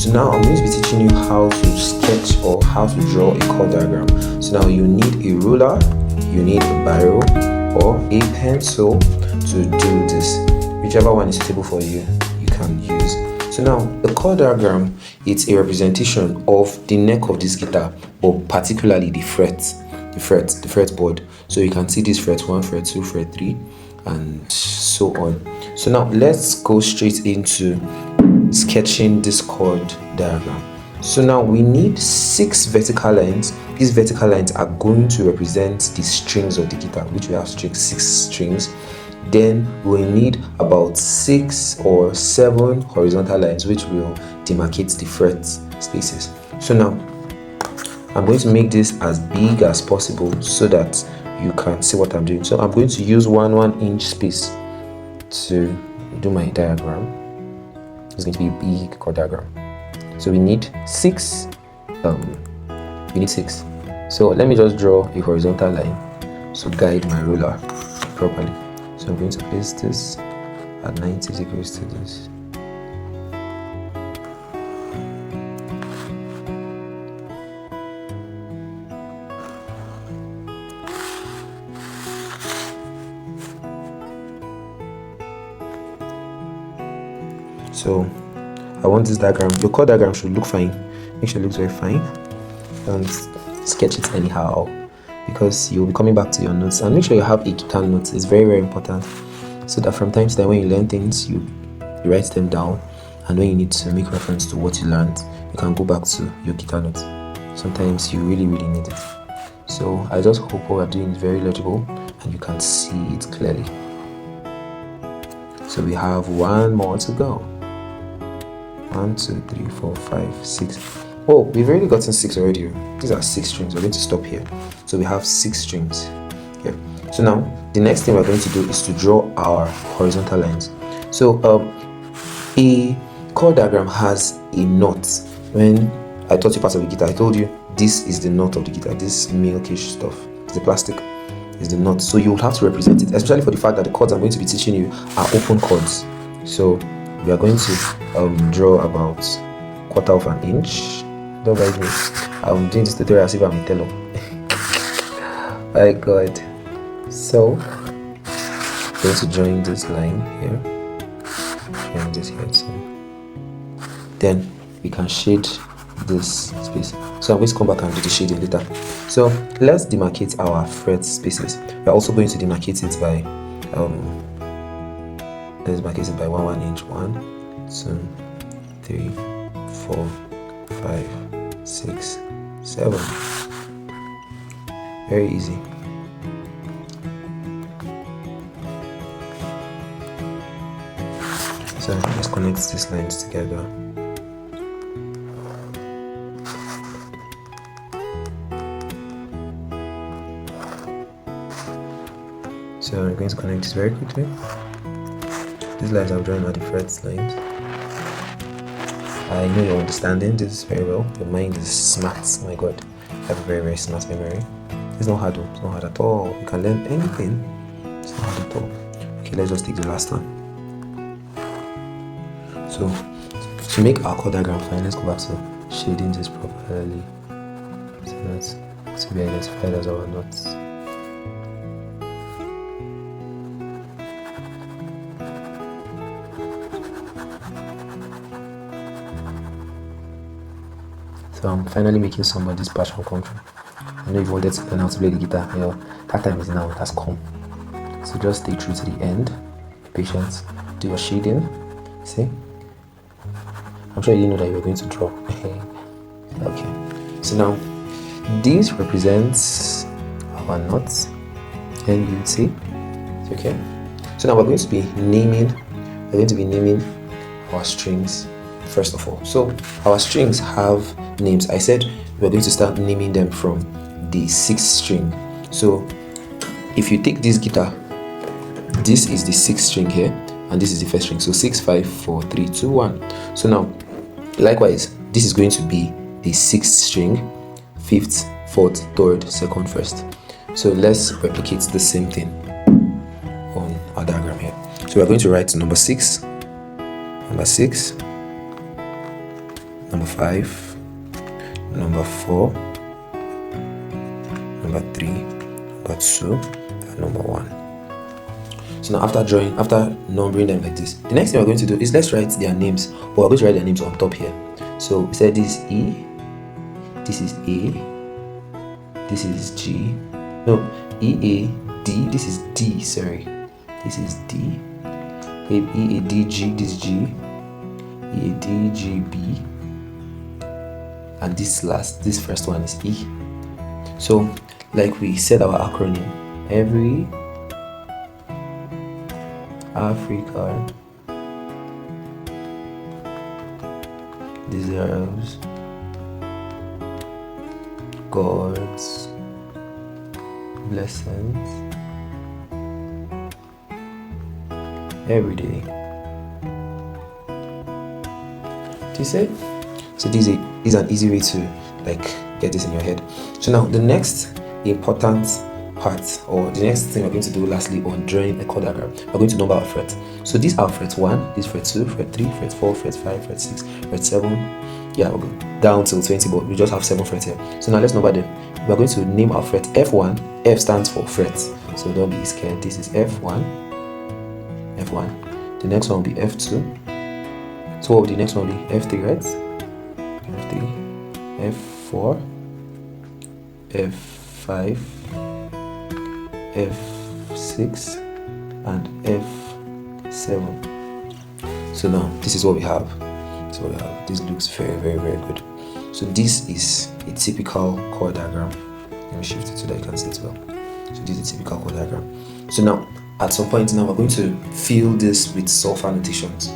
So now I'm going to be teaching you how to sketch or how to draw a chord diagram. So now you need a ruler, you need a biro or a pencil to do this. Whichever one is suitable for you, you can use. So now the chord diagram, it's a representation of the neck of this guitar, but particularly the fretboard. So you can see this fret 1, fret 2, fret 3, and so on. So now let's go straight into sketching this chord diagram. So now we need 6 vertical lines. These vertical lines are going to represent the strings of the guitar, which we have 6 strings. Then we need about 6 or 7 horizontal lines, which will demarcate the fret spaces. So now I'm going to make this as big as possible so that you can see what I'm doing. So I'm going to use 1 inch space to do my diagram. It's going to be a big chord diagram. So we need 6. So let me just draw a horizontal line to guide my ruler properly. So I'm going to place this at 90 degrees to this. So I want this diagram, your chord diagram should look fine. Make sure it looks very fine. Don't sketch it anyhow, because you'll be coming back to your notes. And make sure you have a guitar note. It's very, very important, so that from time to time when you learn things, you write them down, and when you need to make reference to what you learned, you can go back to your guitar notes. Sometimes you really, really need it. So I just hope what we're doing is very legible and you can see it clearly. So we have 1 more to go. 1, 2, 3, 4, 5, 6. Oh, we've already gotten 6 already. These are 6 strings. We're going to stop here. So we have 6 strings here. So now the next thing we're going to do is to draw our horizontal lines. So a chord diagram has a knot. When I taught you parts of the guitar, I told you this is the knot of the guitar. This milkish stuff, the plastic, is the knot. So you will have to represent it, especially for the fact that the chords I'm going to be teaching you are open chords. So we are going to draw about 1/4 of an inch. Don't mind me, I'm doing this tutorial as if I'm a tailor. My god. So I'm going to join this line here, join this here too. Then we can shade this space. So I'm going to come back and do the shading later. So let's demarcate our fret spaces. We're also going to demarcate it by let's demarcate it by 1 inch. 1, 2, 3, 4, 5, 6, 7. Very easy. So let's connect these lines together. So I'm going to connect this very quickly. These lines I'm drawing are the frets lines. I know you're understanding this very well. Your mind is smart. Oh my god, you have a very, very smart memory. It's not hard. It's not hard at all. You can learn anything. It's not hard at all. Okay, let's just take the last one. So to make our chord diagram fine, let's go back to shading this properly. So that's to be identified as our knots. So I'm finally making somebody's passion come true. I know you've wanted to learn how to play the guitar. You know, that time is now, it has come. So just stay true to the end. Patience. Do your shading. See? I'm sure you didn't know that you were going to draw. Okay. So now, this represents our knots. And you see? Okay. So now we're going to be naming our strings first of all. So our strings have names. I said we're going to start naming them from the 6th string. So if you take this guitar, this is the 6th string here, and this is the 1st string. So 6, 5, 4, 3, 2, 1. So now, likewise, this is going to be the 6th string, 5th, 4th, 3rd, 2nd, 1st. So let's replicate the same thing on our diagram here. So we're going to write number 6, number 6, number 5, number 4, number 3, number 2, and number 1. So now after numbering them like this, the next thing we're going to do is let's write their names. But we're going to write their names on top here. So we said this is E, this is A, this is G, no, E, A, D, this is D, sorry, this is D, E, A, D, G, this is G, E, A, D, G, B, and this first one is E. So like we said our acronym, every African deserves God's blessings every day. Do you say? So this is an easy way to like get this in your head. So now the next important part, or the next thing we're going to do lastly on drawing a chord diagram, we're going to number our frets. So these are fret 1, this fret 2, fret 3, fret 4, fret 5, fret 6, fret 7. Yeah, we'll go down till 20, but we just have 7 frets here. So now let's number them. We're going to name our fret F1. F stands for frets, so don't be scared. This is F1. F1. The next one will be F2. So what will the next one be? F3, right? F3, F4, F5, F6, and F7. So now this is what we have. This looks very, very, very good. So this is a typical chord diagram. Let me shift it so that you can see it well. So this is a typical chord diagram. So now at some point now we're going to fill this with solfa notations.